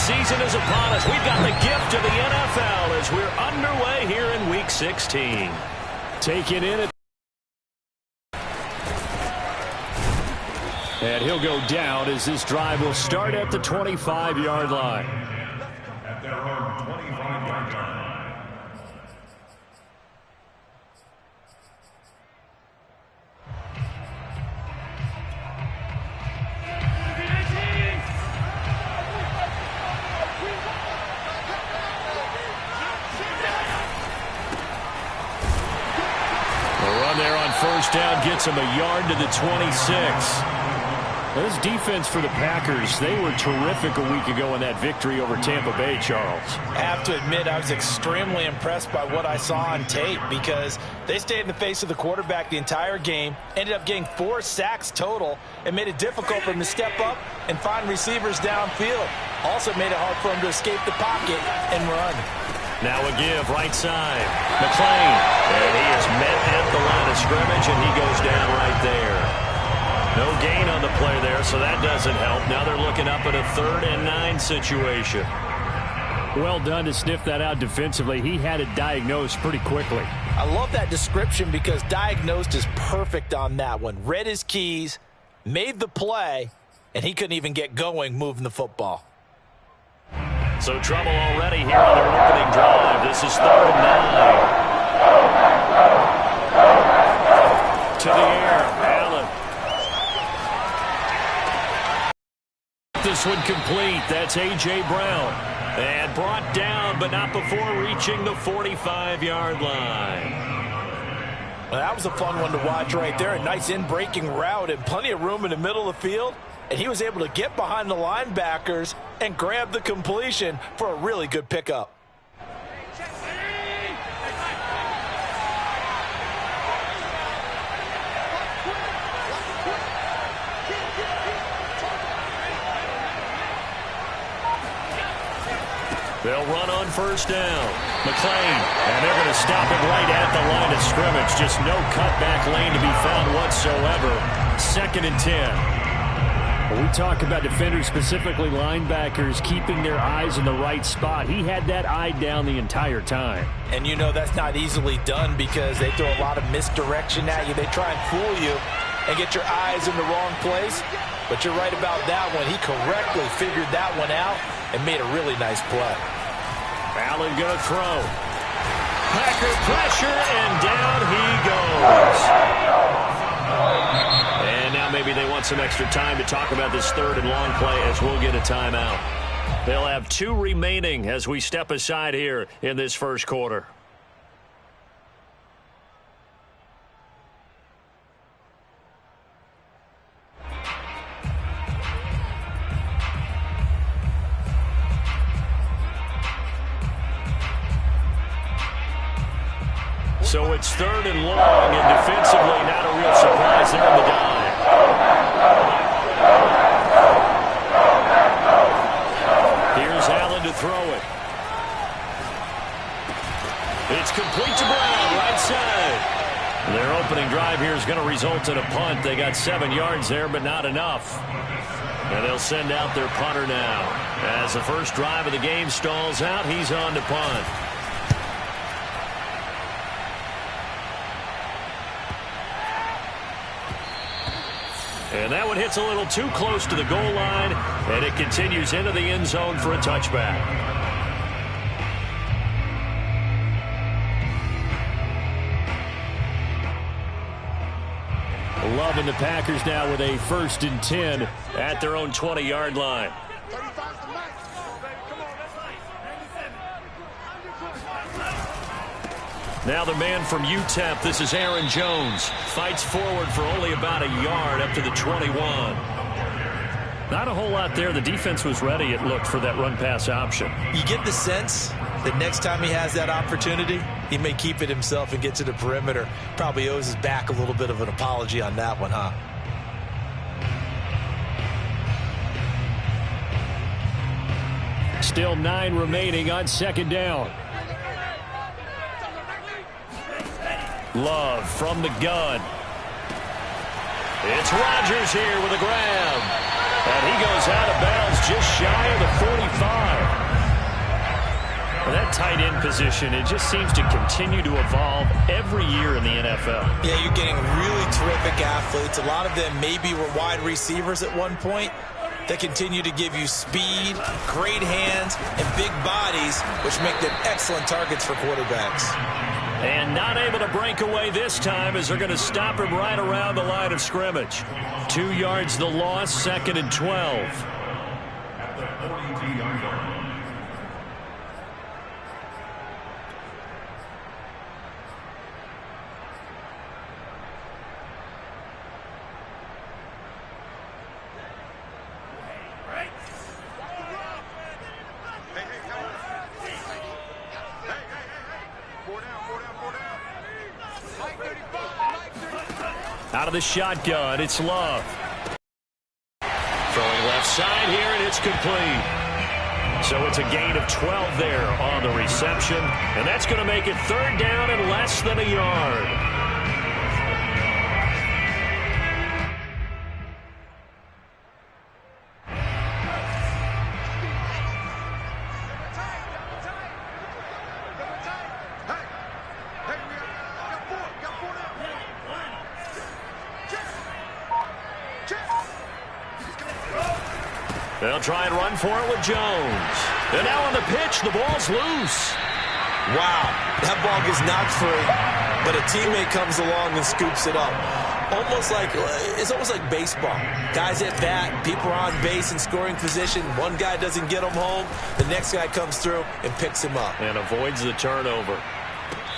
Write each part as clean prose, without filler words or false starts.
season is upon us. We've got the gift of the NFL as we're underway here in Week 16. Taking in it. And he'll go down as this drive will start at the 25-yard line. At their own 25-yard line. There on first down gets him a yard to the 26. This defense for the Packers, they were terrific a week ago in that victory over Tampa Bay, Charles. I have to admit, I was extremely impressed by what I saw on tape because they stayed in the face of the quarterback the entire game, ended up getting 4 sacks total, and made it difficult for him to step up and find receivers downfield. Also made it hard for him to escape the pocket and run. Now a give, right side. McClain. And he is met at the line of scrimmage, and he goes down right there. No gain on the play there, so that doesn't help. Now they're looking up at a 3rd and 9 situation. Well done to sniff that out defensively. He had it diagnosed pretty quickly. I love that description because diagnosed is perfect on that one. Read his keys, made the play, and he couldn't even get going moving the football. So trouble already here on their opening drive. This is 3rd and 9. To the air, Allen. This one complete. That's A.J. Brown. And brought down, but not before reaching the 45-yard line. Well, that was a fun one to watch right there. A nice in-breaking route and plenty of room in the middle of the field. And he was able to get behind the linebackers and grab the completion for a really good pickup. They'll run on first down. McClain, and they're going to stop it right at the line of scrimmage. Just no cutback lane to be found whatsoever. 2nd and 10. We talk about defenders, specifically linebackers, keeping their eyes in the right spot. He had that eye down the entire time. And you know that's not easily done because they throw a lot of misdirection at you. They try and fool you and get your eyes in the wrong place. But you're right about that one. He correctly figured that one out and made a really nice play. Allen going to throw. Packer pressure, and down he goes. And now maybe they want some extra time to talk about this 3rd and long play as we'll get a timeout. They'll have 2 remaining as we step aside here in this first quarter. So it's 3rd and long, and defensively not a real surprise there in the dive. Here's Allen to throw it. It's complete to Brown, right side. Their opening drive here is going to result in a punt. They got 7 yards there, but not enough. And they'll send out their punter now. As the first drive of the game stalls out, he's on to punt. And that one hits a little too close to the goal line, and it continues into the end zone for a touchback. Loving the Packers now with a 1st and 10 at their own 20-yard line. Now the man from UTEP, this is Aaron Jones. Fights forward for only about a yard up to the 21. Not a whole lot there. The defense was ready, it looked, for that run-pass option. You get the sense that next time he has that opportunity, he may keep it himself and get to the perimeter. Probably owes his back a little bit of an apology on that one, huh? Still 9 remaining on 2nd down. Love from the gun. It's Rodgers here with a grab. And he goes out of bounds just shy of the 45. Well, that tight end position, it just seems to continue to evolve every year in the NFL. Yeah, you're getting really terrific athletes. A lot of them maybe were wide receivers at one point. They continue to give you speed, great hands, and big bodies, which make them excellent targets for quarterbacks. And not able to break away this time as they're going to stop him right around the line of scrimmage. 2 yards the loss, 2nd and 12. At the 42-yard line. Out of the shotgun, it's Love. Throwing left side here, and it's complete. So it's a gain of 12 there on the reception, and that's going to make it 3rd down and less than a yard. They'll try and run for it with Jones. And now on the pitch, the ball's loose. Wow, that ball gets knocked free, but a teammate comes along and scoops it up. It's almost like baseball. Guys at bat, people are on base in scoring position. One guy doesn't get him home. The next guy comes through and picks him up. And avoids the turnover.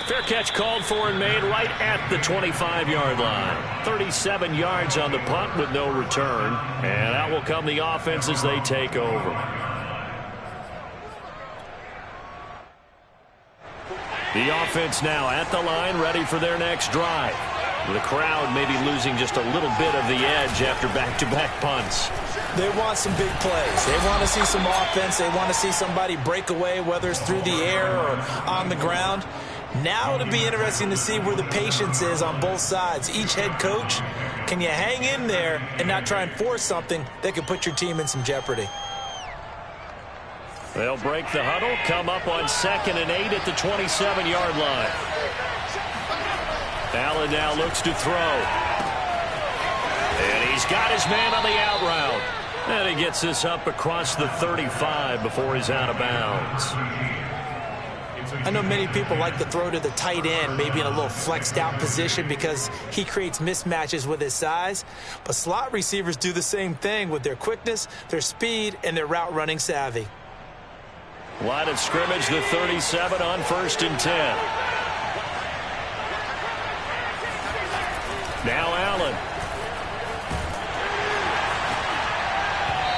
Fair catch called for and made right at the 25-yard line. 37 yards on the punt with no return. And out will come the offense as they take over. The offense now at the line, ready for their next drive. The crowd maybe losing just a little bit of the edge after back-to-back punts. They want some big plays. They want to see some offense. They want to see somebody break away, whether it's through the air or on the ground. Now it'll be interesting to see where the patience is on both sides. Each head coach, can you hang in there and not try and force something that could put your team in some jeopardy? They'll break the huddle, come up on 2nd and 8 at the 27-yard line. Allen now looks to throw. And he's got his man on the out route. And he gets this up across the 35 before he's out of bounds. I know many people like to throw to the tight end, maybe in a little flexed out position because he creates mismatches with his size. But slot receivers do the same thing with their quickness, their speed, and their route running savvy. Line of scrimmage, the 37 on 1st and 10. Now Allen.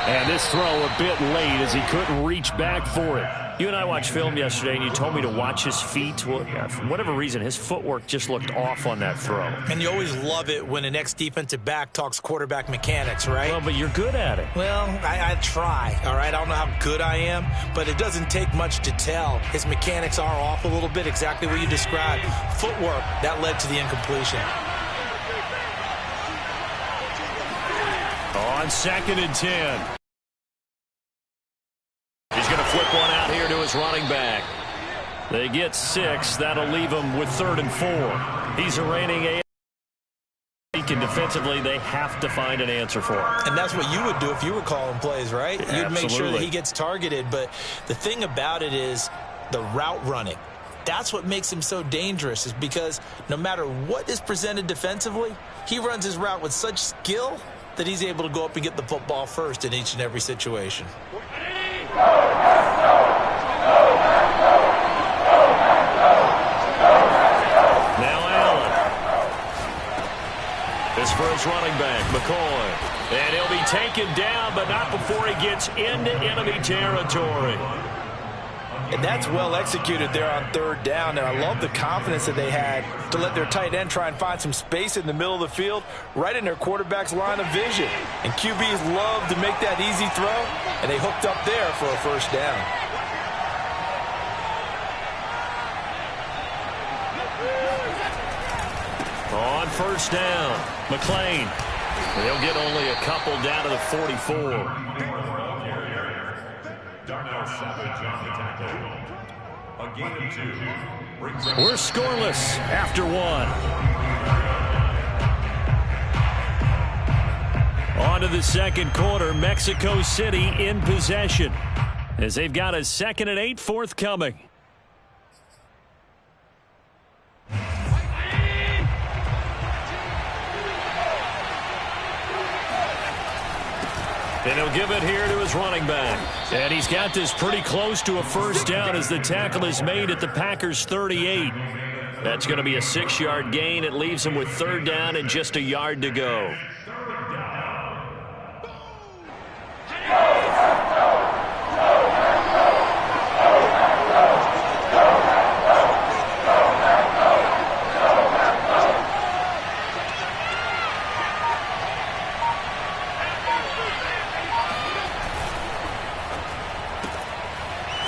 And this throw a bit late as he couldn't reach back for it. You and I watched film yesterday, and you told me to watch his feet. Well, for whatever reason, his footwork just looked off on that throw. And you always love it when an ex-defensive back talks quarterback mechanics, right? Well, but you're good at it. Well, I try, all right? I don't know how good I am, but it doesn't take much to tell. His mechanics are off a little bit, exactly what you described. Footwork, that led to the incompletion. On 2nd and 10. He's going to flip one out here to his running back. They get 6. That'll leave him with 3rd and 4. He's a reigning A. And defensively, they have to find an answer for him. And that's what you would do if you were calling plays, right? Yeah, you'd make sure that he gets targeted. But the thing about it is the route running. That's what makes him so dangerous, is because no matter what is presented defensively, he runs his route with such skill that he's able to go up and get the football first in each and every situation. Now Allen. His first running back, McCoy. And he'll be taken down, but not before he gets into enemy territory. And that's well executed there on 3rd down. And I love the confidence that they had to let their tight end try and find some space in the middle of the field, right in their quarterback's line of vision. And QBs love to make that easy throw, and they hooked up there for a 1st down. On 1st down, McLean. They'll get only a couple down to the 44. Darnell Savage on the tackle. A gain of 2. We're scoreless after 1. On to the second quarter. Mexico City in possession as they've got a 2nd and 8 forthcoming. And he'll give it here to his running back. And he's got this pretty close to a first down as the tackle is made at the Packers' 38. That's going to be a 6-yard gain. It leaves him with 3rd down and just a yard to go.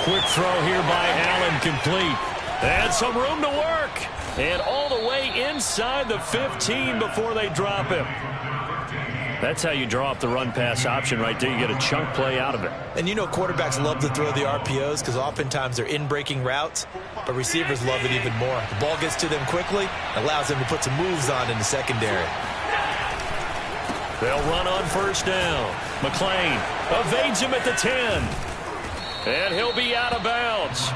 Quick throw here by Allen, complete. And some room to work. And all the way inside the 15 before they drop him. That's how you draw up the run-pass option right there. You get a chunk play out of it. And you know quarterbacks love to throw the RPOs because oftentimes they're in-breaking routes, but receivers love it even more. The ball gets to them quickly, allows them to put some moves on in the secondary. They'll run on first down. McClain evades him at the 10. And he'll be out of bounds.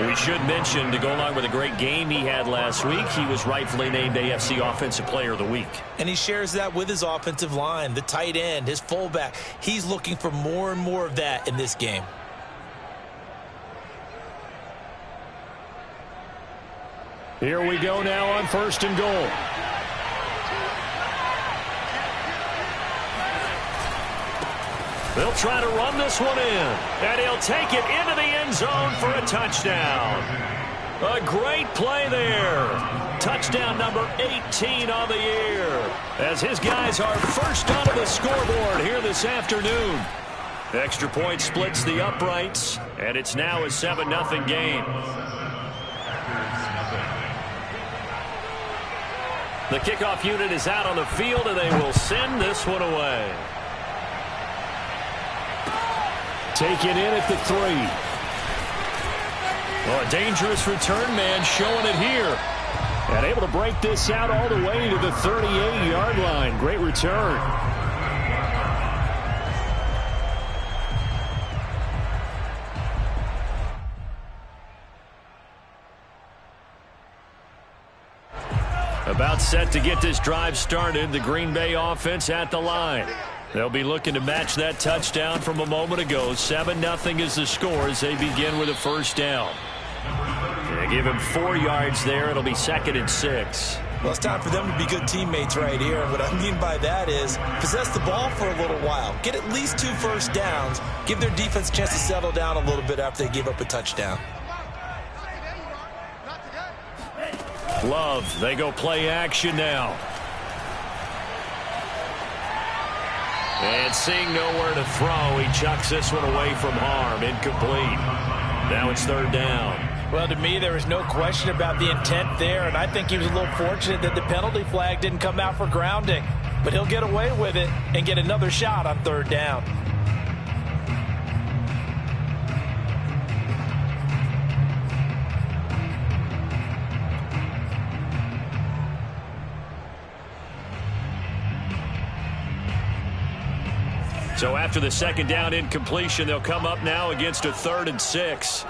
We should mention, to go along with a great game he had last week, he was rightfully named AFC Offensive Player of the Week. And he shares that with his offensive line, the tight end, his fullback. He's looking for more and more of that in this game. Here we go now on 1st and goal. They'll try to run this one in, and he'll take it into the end zone for a touchdown. A great play there. Touchdown number 18 on the year, as his guys are first onto the scoreboard here this afternoon. Extra point splits the uprights, and it's now a 7-0 game. The kickoff unit is out on the field, and they will send this one away. Taken in at the 3. Well, a dangerous return man showing it here. And able to break this out all the way to the 38-yard line. Great return. About set to get this drive started. The Green Bay offense at the line. They'll be looking to match that touchdown from a moment ago. 7-0 is the score as they begin with a first down. They give him 4 yards there. It'll be 2nd and 6. Well, it's time for them to be good teammates right here. What I mean by that is possess the ball for a little while. Get at least 2 first downs. Give their defense a chance to settle down a little bit after they give up a touchdown. Love, they go play action now. And seeing nowhere to throw, he chucks this one away from harm. Incomplete. Now it's 3rd down. Well, to me, there was no question about the intent there, and I think he was a little fortunate that the penalty flag didn't come out for grounding. But he'll get away with it and get another shot on 3rd down. So after the 2nd down incompletion, they'll come up now against a 3rd and 6.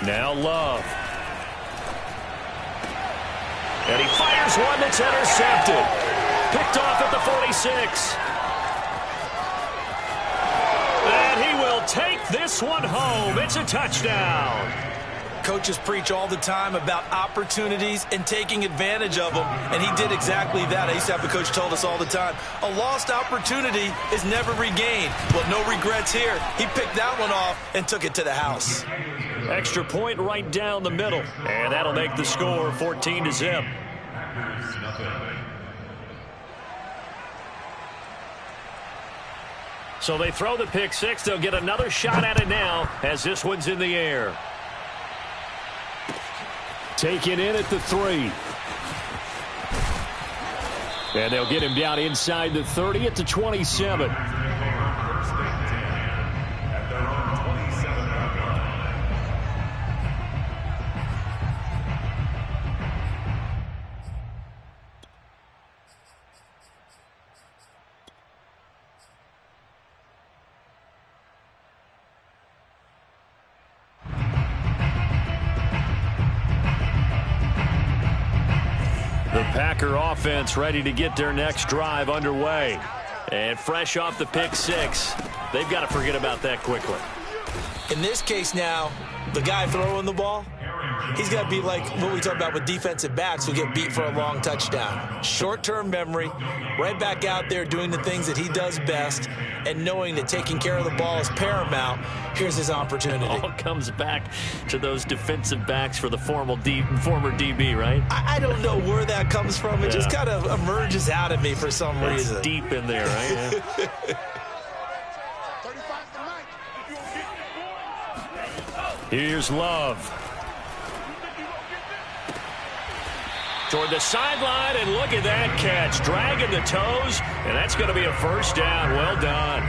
Now Love. And he fires one that's intercepted. Picked off at the 46. And he will take this one home. It's a touchdown. Coaches preach all the time about opportunities and taking advantage of them, and he did exactly that. I used to have a coach told us all the time, a lost opportunity is never regained. Well, no regrets here. He picked that one off and took it to the house. Extra point right down the middle, and that'll make the score 14-0. So they throw the pick six. They'll get another shot at it now as this one's in the air. Taken in at the 3. And they'll get him down inside the 30 at the 27. The Packer offense ready to get their next drive underway. And fresh off the pick six, they've got to forget about that quickly. In this case now, the guy throwing the ball, he's got to be like what we talk about with defensive backs who get beat for a long touchdown. Short-term memory, right back out there doing the things that he does best, and knowing that taking care of the ball is paramount. Here's his opportunity. All comes back to those defensive backs for the former DB, right? I don't know where that comes from. It just kind of emerges out of me for some reason. Deep in there, right? Yeah. Here's Love. Toward the sideline, and look at that catch. Dragging the toes, and that's going to be a first down. Well done.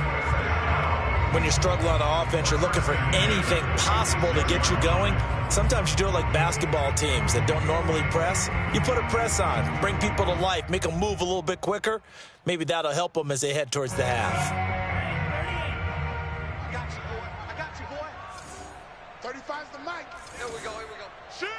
When you struggle on offense, you're looking for anything possible to get you going. Sometimes you do it like basketball teams that don't normally press. You put a press on, bring people to life, make them move a little bit quicker. Maybe that'll help them as they head towards the half. I got you, boy. 35's the mic. Here we go. Shoot!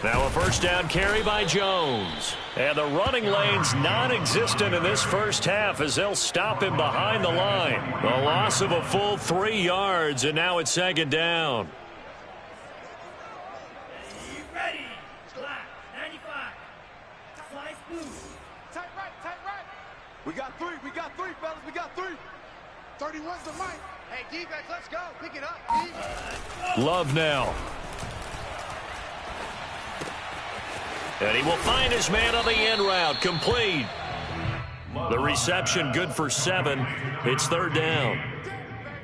Now a first down carry by Jones. And the running lane's non-existent in this first half as they'll stop him behind the line. A loss of a full 3 yards, and now it's second down. Ready. Black. 95. Slice blue. Tight right. We got three, fellas. We got three. 31's the mic. Hey, defense, let's go. Pick it up, D. Love now. And he will find his man on the end route. Complete. The reception good for 7. It's third down.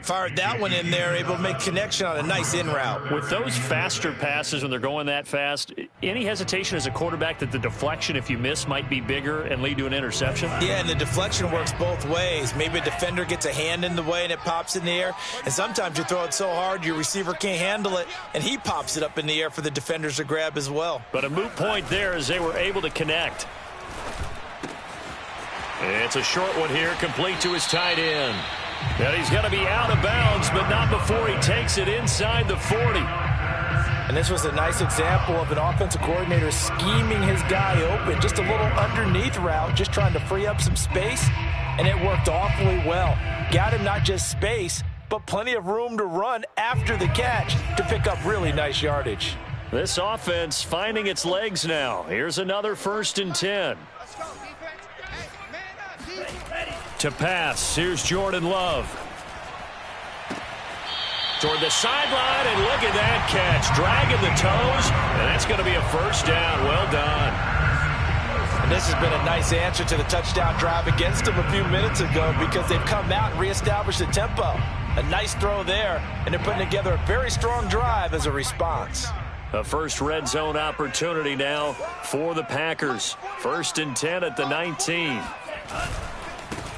Fired that one in there, able to make connection on a nice in route. With those faster passes when they're going that fast, any hesitation as a quarterback that the deflection, if you miss, might be bigger and lead to an interception? Yeah, and the deflection works both ways. Maybe a defender gets a hand in the way and it pops in the air. And sometimes you throw it so hard your receiver can't handle it, and he pops it up in the air for the defenders to grab as well. But a moot point there as they were able to connect. It's a short one here, complete to his tight end. And he's going to be out of bounds, but not before he takes it inside the 40. And this was a nice example of an offensive coordinator scheming his guy open. Just a little underneath route, just trying to free up some space, and it worked awfully well. Got him not just space, but plenty of room to run after the catch to pick up really nice yardage. This offense finding its legs now. Here's another 1st and 10. Let's go, defense. Hey, man up, D. To pass, here's Jordan Love. Toward the sideline, and look at that catch. Dragging the toes, and that's going to be a first down. Well done. And this has been a nice answer to the touchdown drive against them a few minutes ago because they've come out and reestablished the tempo. A nice throw there, and they're putting together a very strong drive as a response. A first red zone opportunity now for the Packers. 1st and 10 at the 19.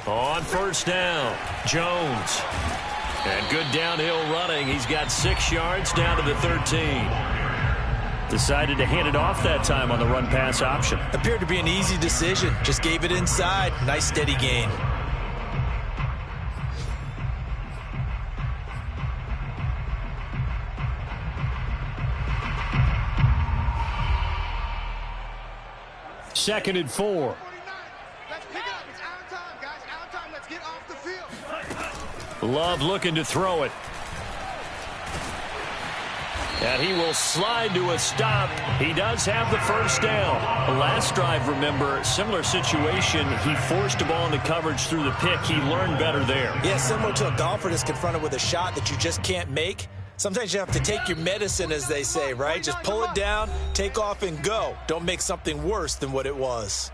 On first down, Jones. And good downhill running. He's got 6 yards down to the 13. Decided to hand it off that time on the run-pass option. Appeared to be an easy decision. Just gave it inside. Nice steady gain. Second and 4. Let's pick it up. It's out of time, guys. Out of time. Let's get off the field. Love looking to throw it. And he will slide to a stop. He does have the first down. Last drive, remember, similar situation. He forced a ball into coverage through the pick. He learned better there. Yeah, similar to a golfer that's confronted with a shot that you just can't make. Sometimes you have to take your medicine, as they say, right? Just pull it down, take off, and go. Don't make something worse than what it was.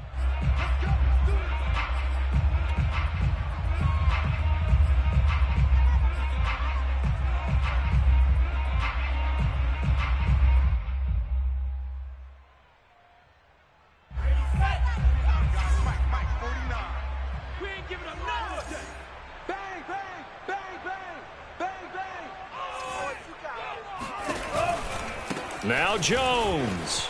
Now Jones.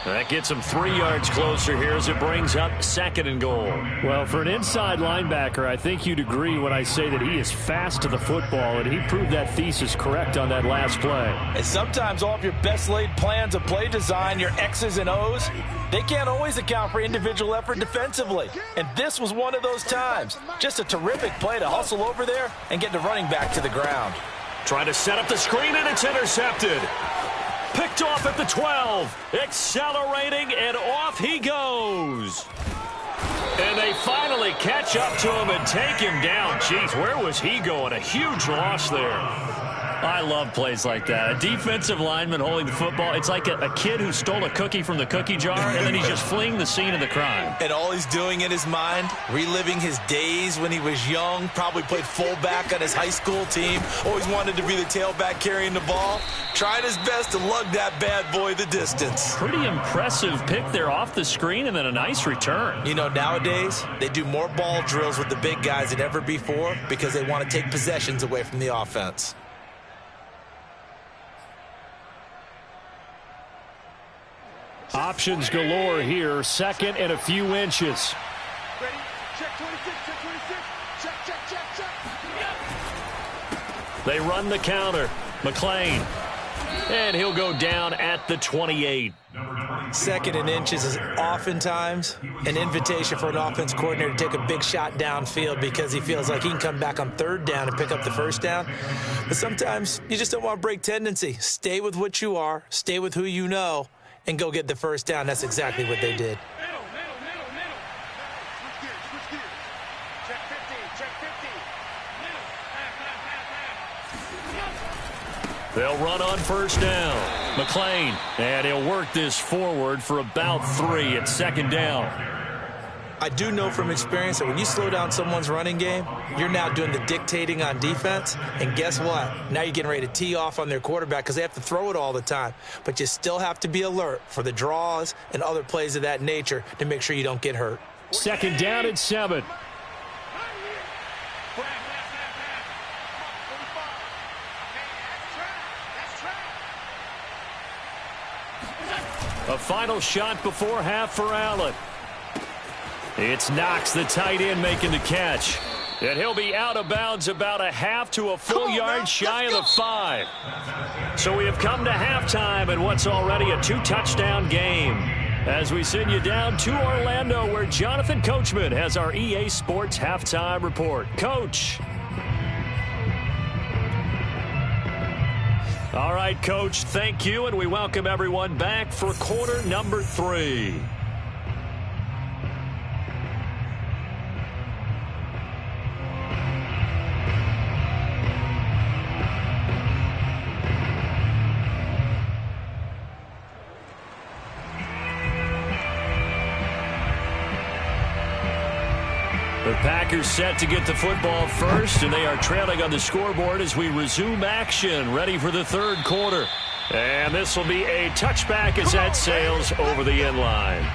That gets him 3 yards closer here as it brings up 2nd and goal. Well, for an inside linebacker, I think you'd agree when I say that he is fast to the football, and he proved that thesis correct on that last play. And sometimes all of your best laid plans of play design, your X's and O's, they can't always account for individual effort defensively. And this was one of those times. Just a terrific play to hustle over there and get the running back to the ground. Trying to set up the screen, and it's intercepted. Picked off at the 12. Accelerating, and off he goes. And they finally catch up to him and take him down. Jeez, where was he going? A huge loss there. I love plays like that. A defensive lineman holding the football. It's like a kid who stole a cookie from the cookie jar, and then he's just fleeing the scene of the crime. And all he's doing in his mind, reliving his days when he was young, probably played fullback on his high school team, always wanted to be the tailback carrying the ball, trying his best to lug that bad boy the distance. Pretty impressive pick there off the screen, and then a nice return. You know, nowadays, they do more ball drills with the big guys than ever before because they want to take possessions away from the offense. Options galore here. 2nd and a few inches. Ready? Check 26, check 26. Check. They run the counter. McLean. And he'll go down at the 28. 2nd and inches is oftentimes an invitation for an offense coordinator to take a big shot downfield because he feels like he can come back on 3rd down and pick up the 1st down. But sometimes you just don't want to break tendency. Stay with what you are. Stay with who you know. And go get the 1st down. That's exactly what they did. Middle. Switch gears. Check 15, check 15. They'll run on 1st down. McLean. And he'll work this forward for about 3 at 2nd down. I do know from experience that when you slow down someone's running game, you're now doing the dictating on defense. And guess what? Now you're getting ready to tee off on their quarterback because they have to throw it all the time. But you still have to be alert for the draws and other plays of that nature to make sure you don't get hurt. 2nd down and 7. A final shot before half for Allen. It's Knox, the tight end, making the catch. And he'll be out of bounds about a half to a full yard shy of the 5. So we have come to halftime in what's already a 2-touchdown game. As we send you down to Orlando, where Jonathan Coachman has our EA Sports halftime report. Coach. All right, Coach, thank you, and we welcome everyone back for quarter number 3. The Packers set to get the football first, and they are trailing on the scoreboard as we resume action, ready for the 3rd quarter. And this will be a touchback as that sails over the end line.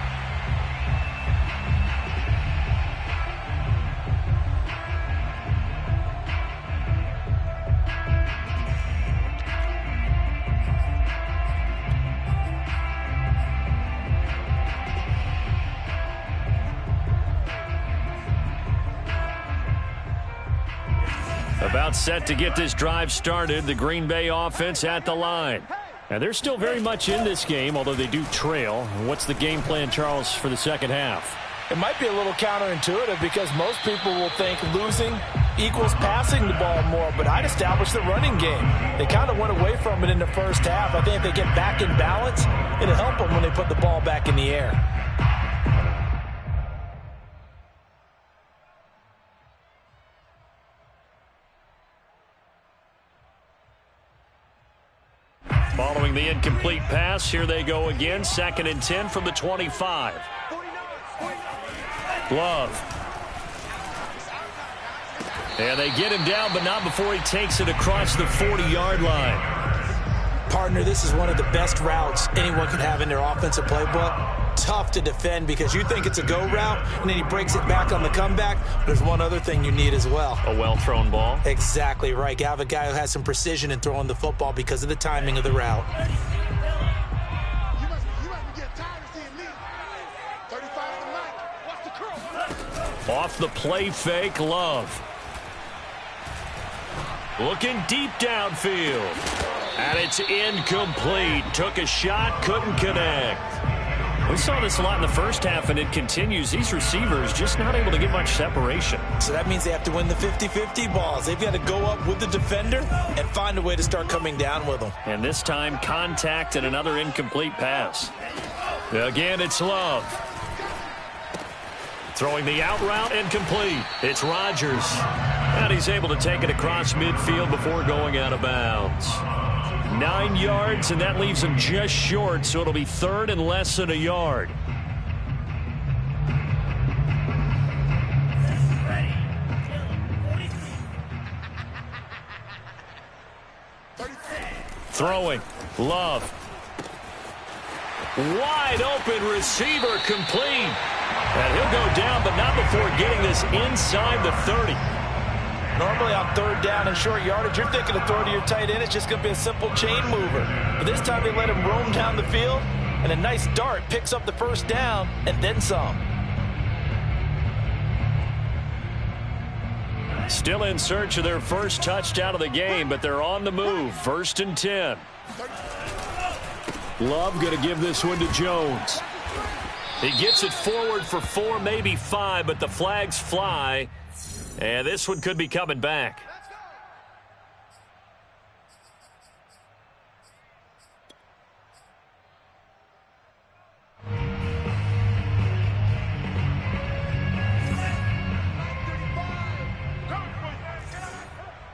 About set to get this drive started, the Green Bay offense at the line. And they're still very much in this game, although they do trail. What's the game plan, Charles, for the 2nd half? It might be a little counterintuitive because most people will think losing equals passing the ball more, but I'd establish the running game. They kind of went away from it in the 1st half. I think if they get back in balance, it'll help them when they put the ball back in the air. Following the incomplete pass, here they go again. 2nd and 10 from the 25. Love. And they get him down, but not before he takes it across the 40-yard line. Partner, this is one of the best routes anyone could have in their offensive playbook. tough to defend because you think it's a go route, and then he breaks it back on the comeback. There's one other thing you need as well. A well-thrown ball. Exactly right. You have a guy who has some precision in throwing the football because of the timing of the route. You must be getting tired of seeing me. 35 to Mike. Watch the curl. Off the play fake, Love. Looking deep downfield. And it's incomplete. Took a shot, couldn't connect. We saw this a lot in the first half, and it continues. These receivers just not able to get much separation. So that means they have to win the 50-50 balls. They've got to go up with the defender and find a way to start coming down with them. And this time, contact and another incomplete pass. Again, it's Love. Throwing the out route incomplete. It's Rodgers. And he's able to take it across midfield before going out of bounds. 9 yards, and that leaves him just short, so it'll be third and less than a yard. Throwing. Love. Wide open receiver complete. And he'll go down, but not before getting this inside the 30. Normally on third down and short yardage, you're thinking of throw to your tight end. It's just going to be a simple chain mover. But this time they let him roam down the field, and a nice dart picks up the first down and then some. Still in search of their first touchdown of the game, but they're on the move. 1st and 10. Love going to give this one to Jones. He gets it forward for 4, maybe 5, but the flags fly. And this one could be coming back.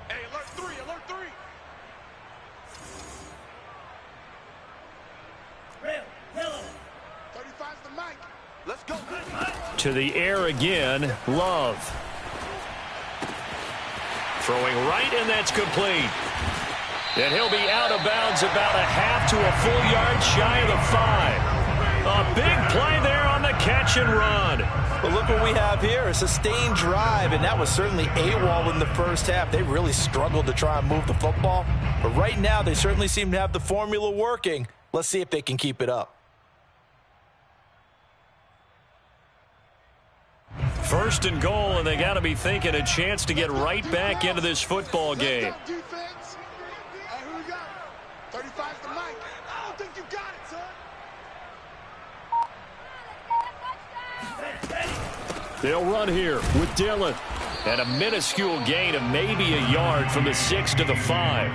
Hey, alert 3, alert 3. Red, yellow. 35's the Mike. Let's go. To the air again, Love. Throwing right, and that's complete. And he'll be out of bounds about a half to a full yard shy of the 5. A big play there on the catch and run. But look what we have here, a sustained drive, and that was certainly AWOL in the first half. They really struggled to try and move the football. But right now, they certainly seem to have the formula working. Let's see if they can keep it up. 1st and goal, and they got to be thinking a chance to get right back into this football game. Defense. Hey, who we got? 35's the Mike. I don't think you got it, son. They'll run here with Dillon. And a minuscule gain of maybe a yard from the 6 to the 5.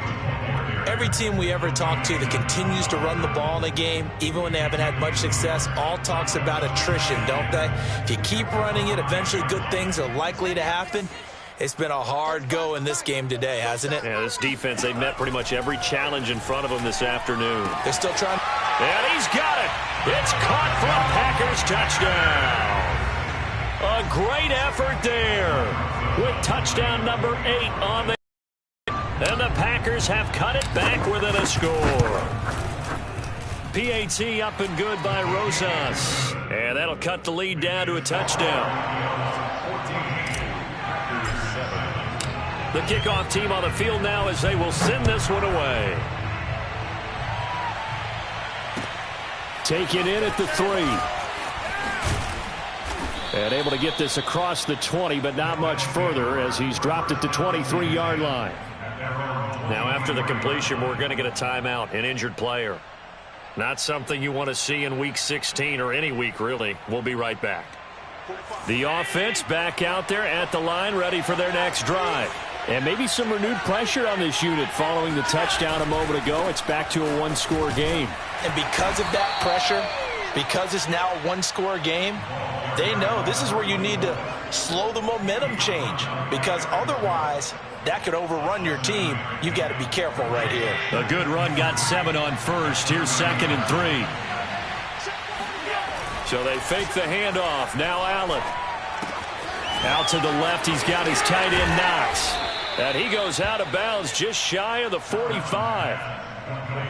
Every team we ever talk to that continues to run the ball in a game, even when they haven't had much success, all talks about attrition, don't they? If you keep running it, eventually good things are likely to happen. It's been a hard go in this game today, hasn't it? Yeah, this defense, they met pretty much every challenge in front of them this afternoon. They're still trying. And he's got it. It's caught for a Packers touchdown. A great effort there with touchdown number 8 on the. And the Packers have cut it back within a score. PAT up and good by Rosas. And that'll cut the lead down to a touchdown. The kickoff team on the field now as they will send this one away. Taken in at the 3. And able to get this across the 20, but not much further as he's dropped it to 23-yard line. Now after the completion, we're going to get a timeout, an injured player. Not something you want to see in Week 16 or any week, really. We'll be right back. The offense back out there at the line, ready for their next drive. And maybe some renewed pressure on this unit following the touchdown a moment ago. It's back to a one-score game. And because of that pressure, because it's now a one-score game, they know this is where you need to slow the momentum change, because otherwise that could overrun your team. You've got to be careful right here. A good run got 7 on first. Here's 2nd and 3. So they fake the handoff. Now Allen. Out to the left. He's got his tight end Knox. And he goes out of bounds just shy of the 45.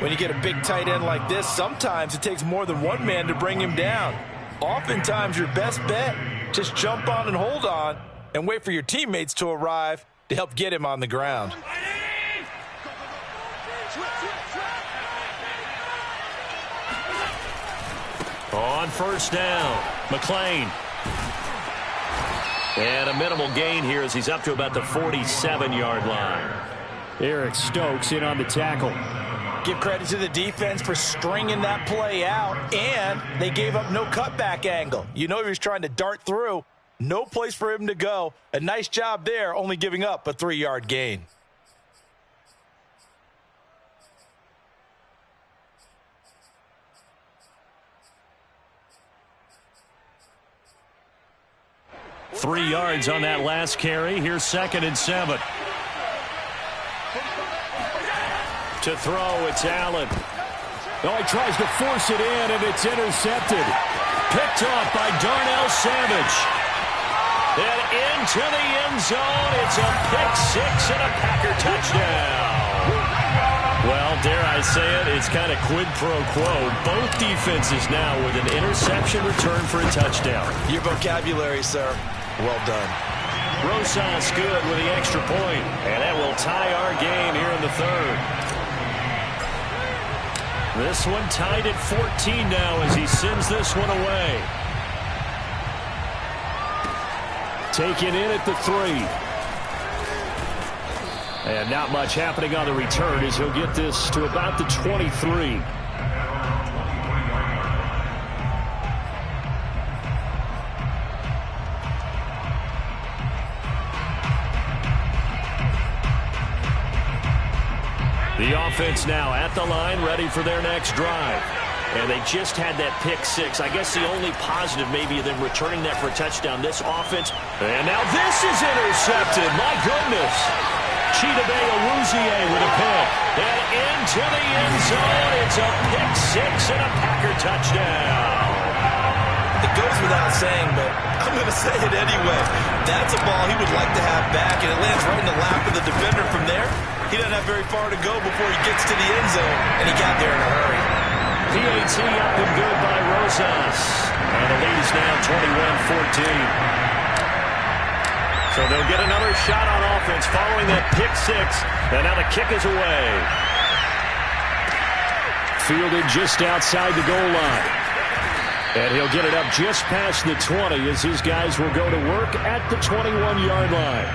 When you get a big tight end like this, sometimes it takes more than one man to bring him down. Oftentimes, your best bet, just jump on and hold on and wait for your teammates to arrive to help get him on the ground. On first down, McLean. And a minimal gain here as he's up to about the 47-yard line. Eric Stokes in on the tackle. Give credit to the defense for stringing that play out, and they gave up no cutback angle. You know he was trying to dart through. No place for him to go. A nice job there, only giving up a 3-yard gain. Three yards on that last carry. Here's 2nd and 7. To throw, it's Allen. Oh, he tries to force it in, and it's intercepted. Picked off by Darnell Savage. And into the end zone. It's a pick six and a Packer touchdown. Well, dare I say it, it's kind of quid pro quo. Both defenses now with an interception return for a touchdown. Your vocabulary, sir. Well done. Rosas good with the extra point. And that will tie our game here in the third. This one tied at 14 now as he sends this one away. Taken in at the 3. And not much happening on the return as he'll get this to about the 23. The offense now at the line, ready for their next drive. And they just had that pick six. I guess the only positive maybe of them returning that for a touchdown. This offense, and now this is intercepted. My goodness. Chidobe Awuzie with a pick. And into the end zone. It's a pick six and a Packer touchdown. It goes without saying, but I'm going to say it anyway. That's a ball he would like to have back, and it lands right in the lap of the defender from there. He doesn't have very far to go before he gets to the end zone, and he got there in a hurry. PAT up and good by Rosas. And the lead is now 21-14. So they'll get another shot on offense following that pick six. And now the kick is away. Fielded just outside the goal line. And he'll get it up just past the 20 as his guys will go to work at the 21-yard line.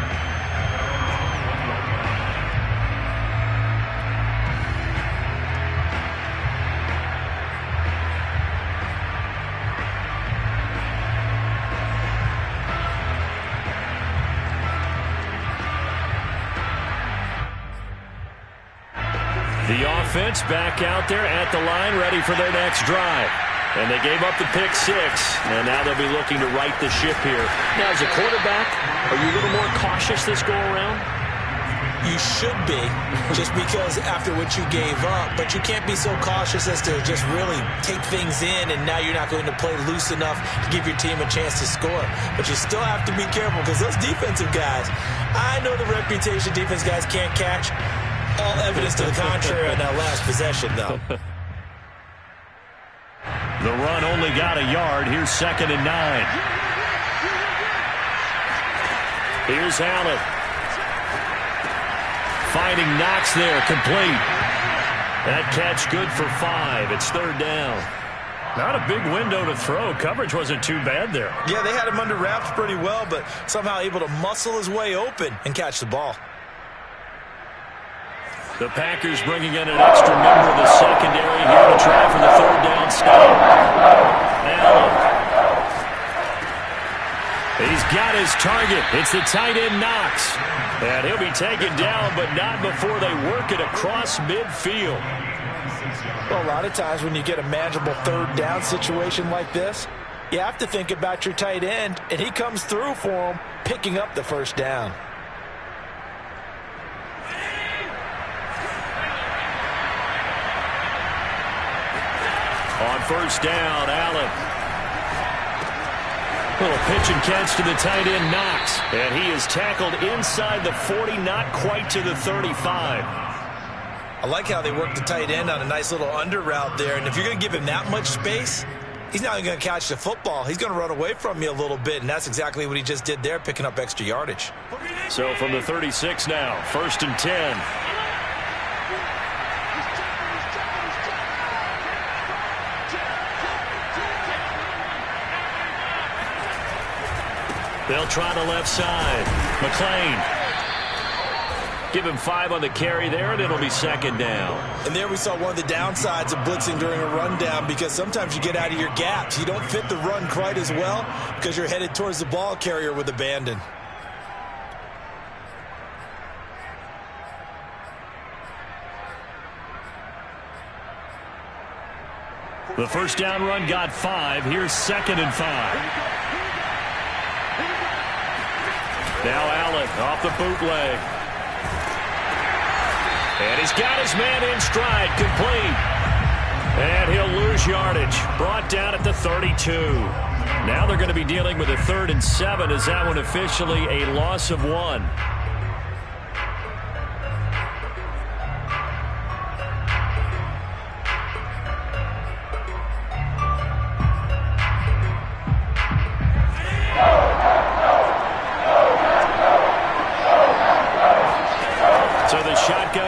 The offense back out there at the line, ready for their next drive. And they gave up the pick six, and now they'll be looking to right the ship here. Now, as a quarterback, are you a little more cautious this go-around? You should be, just because after what you gave up, but you can't be so cautious as to just really take things in, and now you're not going to play loose enough to give your team a chance to score. But you still have to be careful, because those defensive guys, I know the reputation defense guys can't catch. All evidence to the contrary on that last possession, though. The run only got a yard. Here's 2nd and 9. Here's Allen. Finding Knox there, complete. That catch good for 5. It's 3rd down. Not a big window to throw. Coverage wasn't too bad there. Yeah, they had him under wraps pretty well, but somehow able to muscle his way open and catch the ball. The Packers bringing in an extra member of the secondary here to try for the 3rd down stop. Allen. He's got his target. It's the tight end Knox. And he'll be taken down, but not before they work it across midfield. Well, a lot of times when you get a manageable 3rd down situation like this, you have to think about your tight end, and he comes through for him, picking up the 1st down. On 1st down, Allen. Little pitch and catch to the tight end, Knox. And he is tackled inside the 40, not quite to the 35. I like how they work the tight end on a nice little under route there. And if you're going to give him that much space, he's not even going to catch the football. He's going to run away from me a little bit, and that's exactly what he just did there, picking up extra yardage. So from the 36 now, 1st and 10. They'll try the left side. McLean. Give him 5 on the carry there, and it'll be 2nd down. And there we saw one of the downsides of blitzing during a rundown, because sometimes you get out of your gaps. You don't fit the run quite as well because you're headed towards the ball carrier with abandon. The first down run got 5. Here's 2nd and 5. Now Allen off the bootleg. And he's got his man in stride, complete. And he'll lose yardage. Brought down at the 32. Now they're going to be dealing with a 3rd and 7. Is that one officially a loss of 1?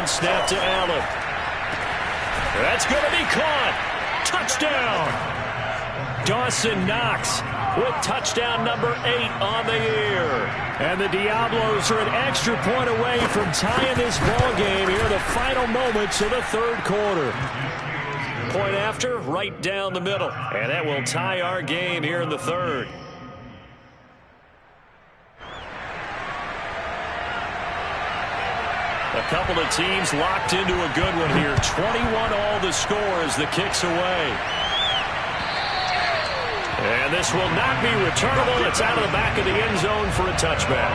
Snap to Allen. That's going to be caught. Touchdown. Dawson Knox with touchdown number 8 on the year. And the Diablos are an extra point away from tying this ball game here in the final moments of the 3rd quarter. Point after, right down the middle. And that will tie our game here in the 3rd. A couple of teams locked into a good one here. 21 all the score as the kick's away. And this will not be returnable. It's out of the back of the end zone for a touchback.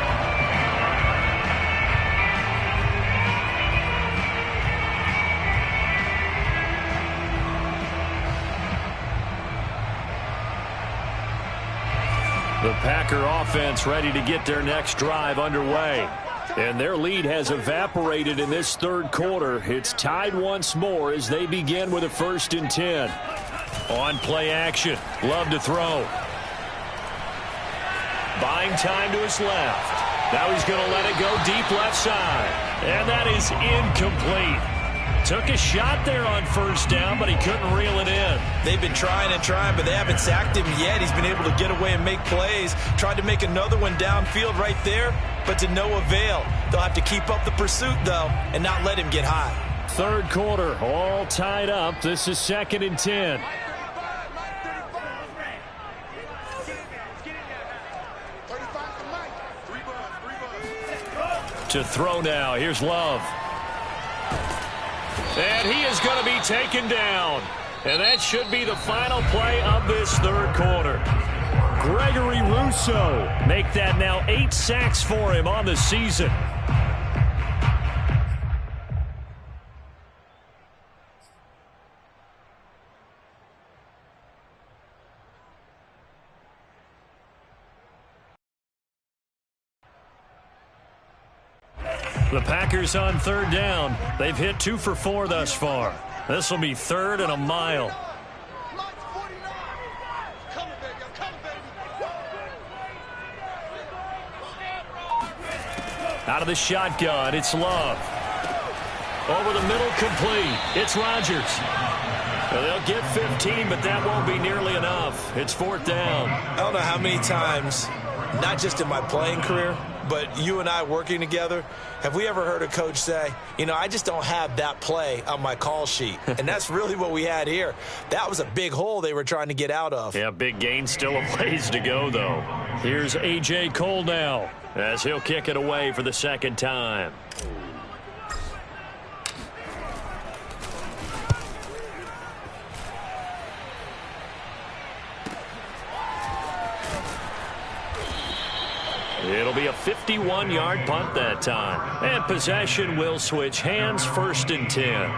The Packer offense ready to get their next drive underway. And their lead has evaporated in this 3rd quarter. It's tied once more as they begin with a 1st and 10. On play action. Love to throw. Buying time to his left. Now he's going to let it go deep left side. And that is incomplete. Took a shot there on 1st down, but he couldn't reel it in. They've been trying and trying, but they haven't sacked him yet. He's been able to get away and make plays. Tried to make another one downfield right there, but to no avail. They'll have to keep up the pursuit, though, and not let him get hot. 3rd quarter, all tied up. This is 2nd and 10. To throw now. Here's Love. And he is going to be taken down. And that should be the final play of this 3rd quarter. Gregory Rousseau make that now 8 sacks for him on the season. The Packers on 3rd down. They've hit 2 for 4 thus far. This will be 3rd and a mile. Out of the shotgun, it's Love. Over the middle, complete. It's Rodgers. Well, they'll get 15, but that won't be nearly enough. It's 4th down. I don't know how many times, not just in my playing career, but you and I working together, have we ever heard a coach say, you know, I just don't have that play on my call sheet. And that's really what we had here. That was a big hole they were trying to get out of. Yeah, big gain, still a ways to go, though. Here's A.J. Cole now as he'll kick it away for the 2nd time. It'll be a 51-yard punt that time. And possession will switch hands, 1st and 10.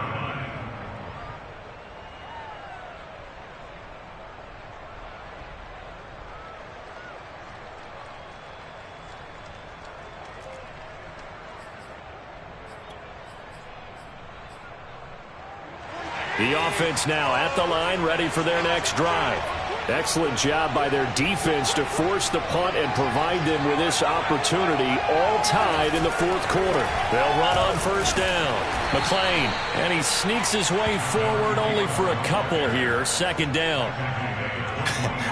The offense now at the line, ready for their next drive. Excellent job by their defense to force the punt and provide them with this opportunity, all tied in the fourth quarter. They'll run on first down. McClain, and he sneaks his way forward only for a couple here. Second down.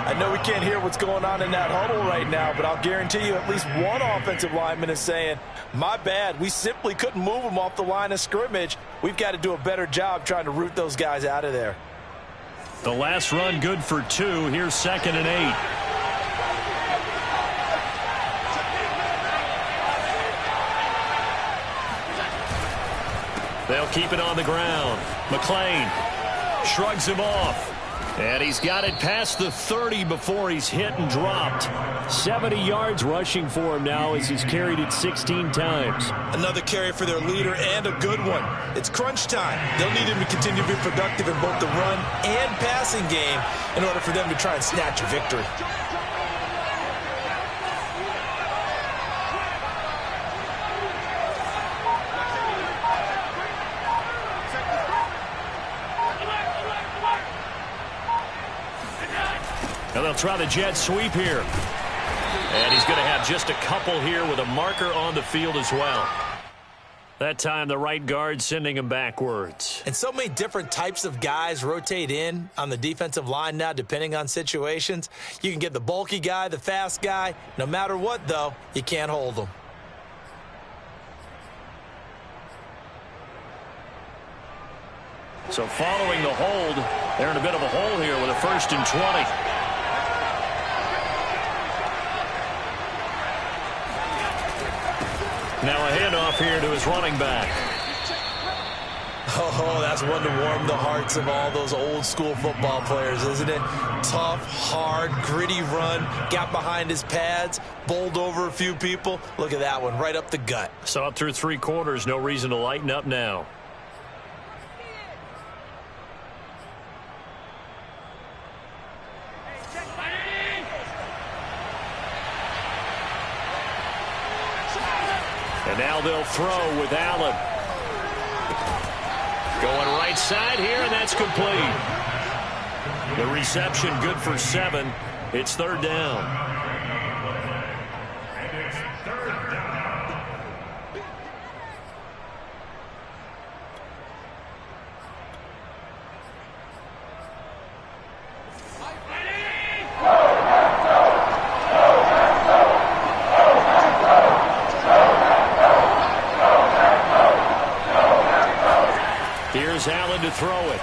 I know we can't hear what's going on in that huddle right now, but I'll guarantee you at least one offensive lineman is saying, my bad, we simply couldn't move them off the line of scrimmage. We've got to do a better job trying to root those guys out of there. The last run good for 2. Here's 2nd and 8. They'll keep it on the ground. McClain shrugs him off. And he's got it past the 30 before he's hit and dropped. 70 yards rushing for him now as he's carried it 16 times. Another carry for their leader and a good one. It's crunch time. They'll need him to continue to be productive in both the run and passing game in order for them to try and snatch a victory. And they'll try the jet sweep here. And he's going to have just a couple here with a marker on the field as well. That time the right guard sending him backwards. And so many different types of guys rotate in on the defensive line now depending on situations. You can get the bulky guy, the fast guy. No matter what, though, you can't hold them. So following the hold, they're in a bit of a hole here with a 1st and 20. Now a handoff here to his running back. Oh, that's one to warm the hearts of all those old school football players, isn't it? Tough, hard, gritty run, got behind his pads, bowled over a few people. Look at that one, right up the gut. Saw it through 3 quarters, no reason to lighten up now. And now they'll throw with Allen. Going right side here, and that's complete. The reception good for 7. It's 3rd down. Here's Allen to throw it.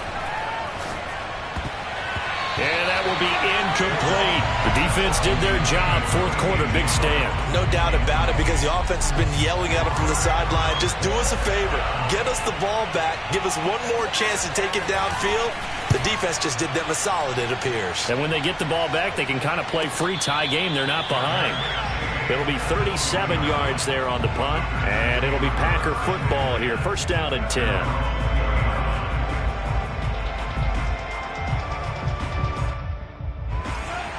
And that will be incomplete. The defense did their job. 4th quarter, big stand. No doubt about it, because the offense has been yelling at them from the sideline. Just do us a favor. Get us the ball back. Give us one more chance to take it downfield. The defense just did them a solid, it appears. And when they get the ball back, they can kind of play free tie game. They're not behind. It'll be 37 yards there on the punt. And it'll be Packer football here. 1st down and 10.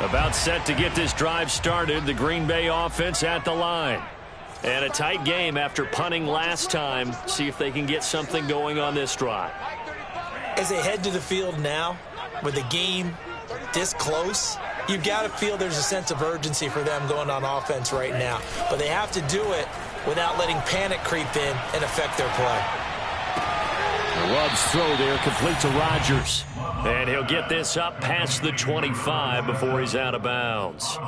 About set to get this drive started. The Green Bay offense at the line. And a tight game after punting last time. See if they can get something going on this drive. As they head to the field now, with the game this close, you've got to feel there's a sense of urgency for them going on offense right now. But they have to do it without letting panic creep in and affect their play. The Ruggs throw there complete to Rodgers. And he'll get this up past the 25 before he's out of bounds.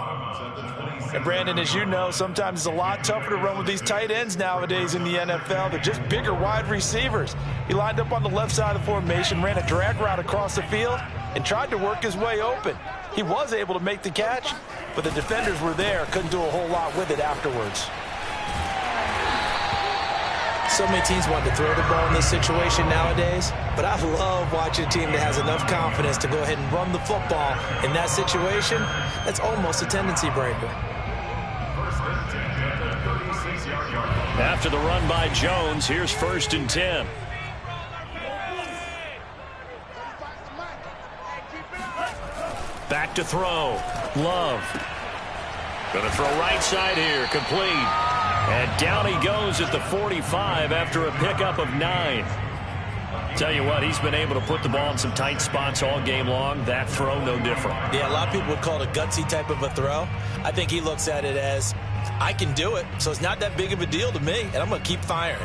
And Brandon, as you know, sometimes it's a lot tougher to run with these tight ends nowadays in the NFL. They're just bigger wide receivers. He lined up on the left side of the formation, ran a drag route across the field, and tried to work his way open. He was able to make the catch, but the defenders were there, couldn't do a whole lot with it afterwards. So many teams want to throw the ball in this situation nowadays, but I love watching a team that has enough confidence to go ahead and run the football in that situation. That's almost a tendency breaker. After the run by Jones, here's 1st and 10. Back to throw. Love. Going to throw right side here. Complete. And down he goes at the 45 after a pickup of 9. Tell you what, he's been able to put the ball in some tight spots all game long. That throw, no different. Yeah, a lot of people would call it a gutsy type of a throw. I think he looks at it as, I can do it, so it's not that big of a deal to me, and I'm going to keep firing.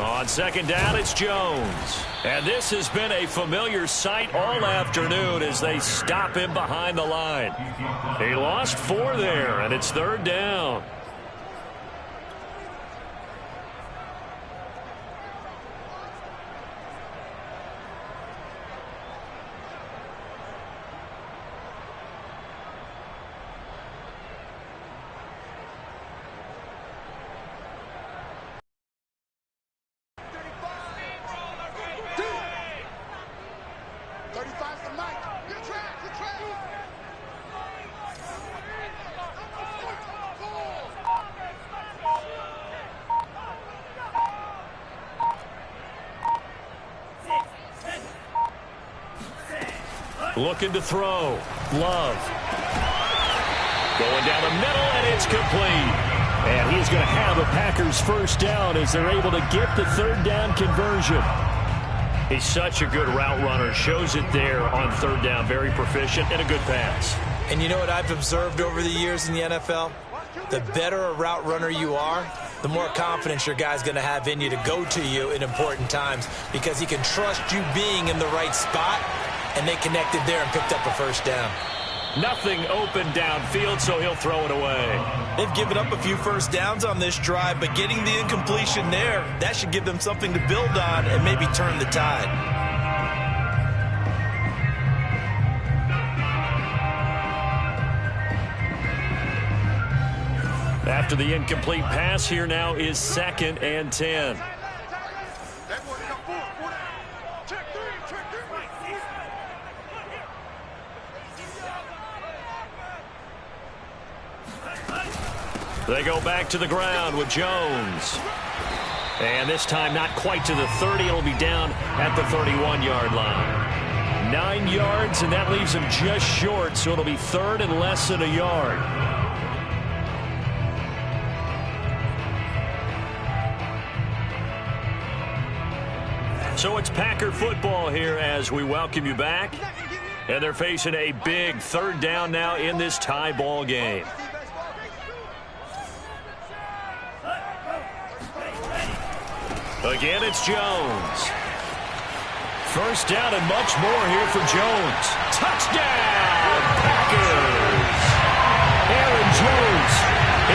On second down, it's Jones. And this has been a familiar sight all afternoon as they stop him behind the line. He lost 4 there, and it's third down. Looking to throw. Love. Going down the middle, and it's complete. And he's going to have a Packers first down as they're able to get the third down conversion. He's such a good route runner. Shows it there on third down. Very proficient and a good pass. And you know what I've observed over the years in the NFL? The better a route runner you are, the more confidence your guy's going to have in you to go to you in important times because he can trust you being in the right spot. And they connected there and picked up a first down. Nothing open downfield, so he'll throw it away. They've given up a few first downs on this drive, but getting the incompletion there, that should give them something to build on and maybe turn the tide. After the incomplete pass, here now is 2nd and 10. They go back to the ground with Jones. And this time not quite to the 30. It'll be down at the 31-yard line. 9 yards, and that leaves him just short, so it'll be third and less than a yard. So it's Packer football here as we welcome you back. And they're facing a big third down now in this tie ball game. Again, it's Jones. First down and much more here for Jones. Touchdown, Packers! Aaron Jones,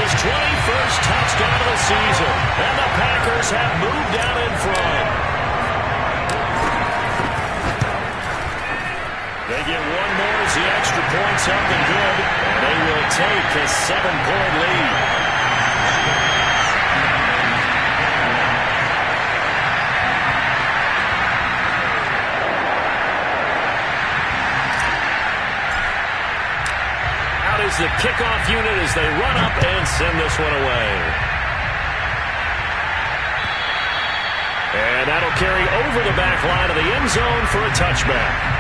his 21st touchdown of the season. And the Packers have moved out in front. They get one more as the extra point's up and good. And they will take a 7-point lead. Is the kickoff unit as they run up and send this one away. And that'll carry over the back line of the end zone for a touchback.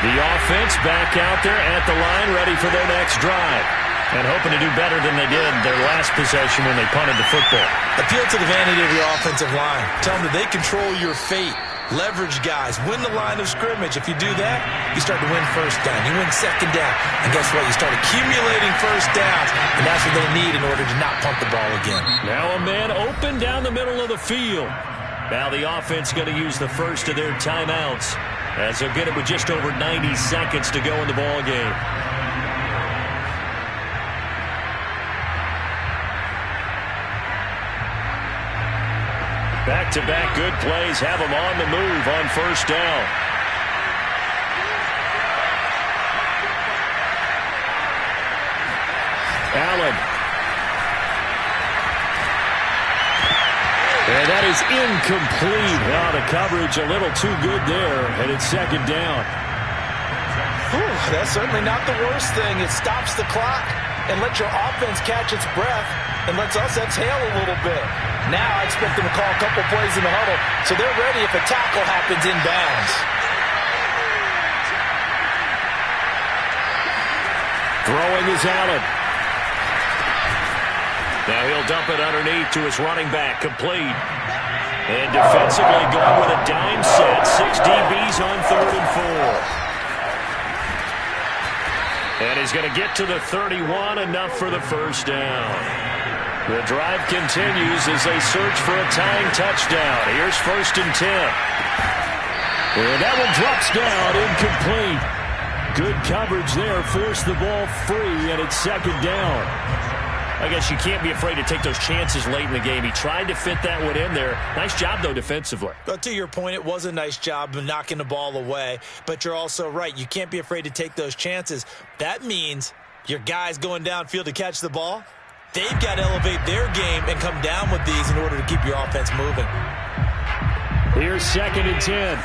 The offense back out there at the line, ready for their next drive. And hoping to do better than they did their last possession when they punted the football. Appeal to the vanity of your offensive line. Tell them that they control your fate. Leverage guys. Win the line of scrimmage. If you do that, you start to win first down. You win second down. And guess what? You start accumulating first downs. And that's what they need in order to not punt the ball again. Now a man open down the middle of the field. Now the offense going to use the first of their timeouts, as they'll get it with just over 90 seconds to go in the ball game. Back-to-back good plays have them on the move on first down. Allen. And that is incomplete. Now the coverage a little too good there, and it's second down. Whew, that's certainly not the worst thing. It stops the clock and lets your offense catch its breath and lets us exhale a little bit. Now I expect them to call a couple plays in the huddle so they're ready if a tackle happens inbounds. Throwing is Allen. Now he'll dump it underneath to his running back, complete. And defensively going with a dime set, 6 DBs on 3rd and 4. And he's going to get to the 31, enough for the first down. The drive continues as they search for a tying touchdown. Here's 1st and 10. And that one drops down, incomplete. Good coverage there, forced the ball free, and it's second down. I guess you can't be afraid to take those chances late in the game. He tried to fit that one in there. Nice job, though, defensively. But to your point, it was a nice job of knocking the ball away. But you're also right. You can't be afraid to take those chances. That means your guys going downfield to catch the ball, they've got to elevate their game and come down with these in order to keep your offense moving. Here's 2nd and 10.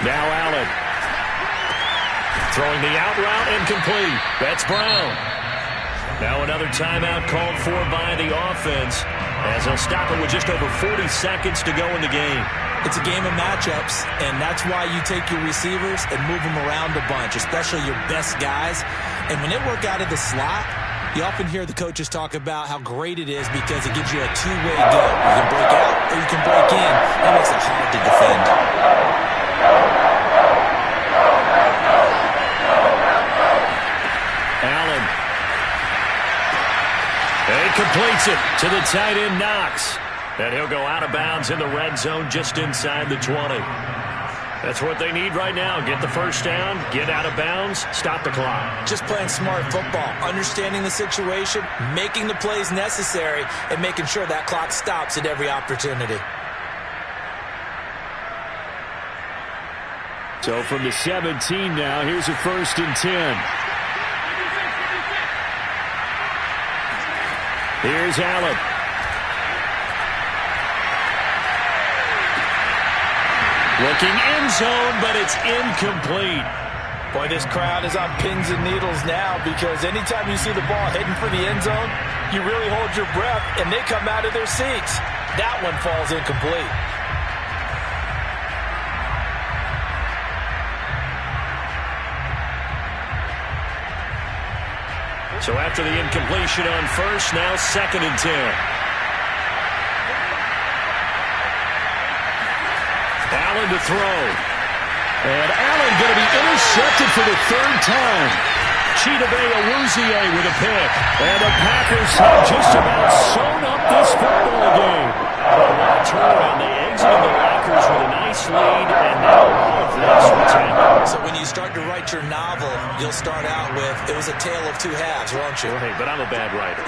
Now Allen. Throwing the out route, incomplete. That's Brown. Now another timeout called for by the offense as they'll stop it with just over 40 seconds to go in the game. It's a game of matchups, and that's why you take your receivers and move them around a bunch, especially your best guys. And when they work out of the slot, you often hear the coaches talk about how great it is because it gives you a two-way go. You can break out or you can break in. That makes it hard to defend. Allen. And he completes it to the tight end, Knox. And he'll go out of bounds in the red zone just inside the 20. That's what they need right now. Get the first down, get out of bounds, stop the clock. Just playing smart football, understanding the situation, making the plays necessary, and making sure that clock stops at every opportunity. So from the 17 now, here's a 1st and 10. Here's Allen. Looking end zone, but it's incomplete. Boy, this crowd is on pins and needles now because anytime you see the ball heading for the end zone, you really hold your breath, and they come out of their seats. That one falls incomplete. So after the incompletion on 1st, now 2nd and 10. Allen to throw. And Allen going to be intercepted for the 3rd time. Chidobe Awuzie with a pick. And the Packers have just about sewn up this football game. What a turnaround. They exited the Packers with a nice lead, and now all of this returned. So when you start to write your novel, you'll start out with, it was a tale of two halves, won't you? Right, but I'm a bad writer.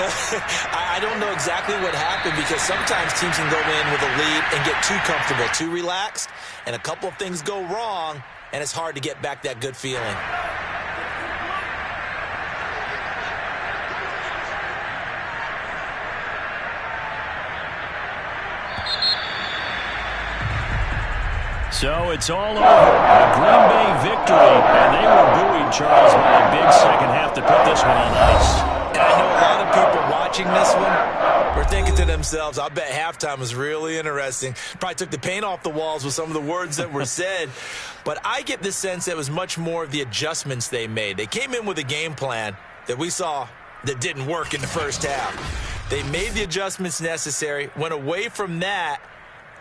I don't know exactly what happened because sometimes teams can go in with a lead and get too comfortable, too relaxed, and a couple of things go wrong, and it's hard to get back that good feeling. So it's all over. A Green Bay victory, and they were buoyed, Charles, by a big second half to put this one on ice. And I know a lot of people watching this one were thinking to themselves, I bet halftime was really interesting. Probably took the paint off the walls with some of the words that were said. But I get the sense that it was much more of the adjustments they made. They came in with a game plan that we saw that didn't work in the first half. They made the adjustments necessary, went away from that,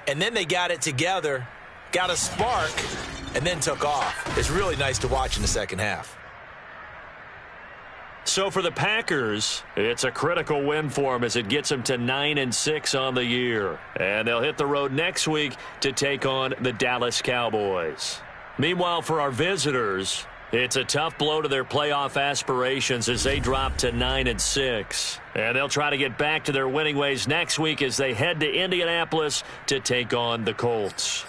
and then they got it together, got a spark, and then took off. It's really nice to watch in the second half. So for the Packers, it's a critical win for them as it gets them to 9-6 on the year. And they'll hit the road next week to take on the Dallas Cowboys. Meanwhile, for our visitors, it's a tough blow to their playoff aspirations as they drop to 9-6. And they'll try to get back to their winning ways next week as they head to Indianapolis to take on the Colts.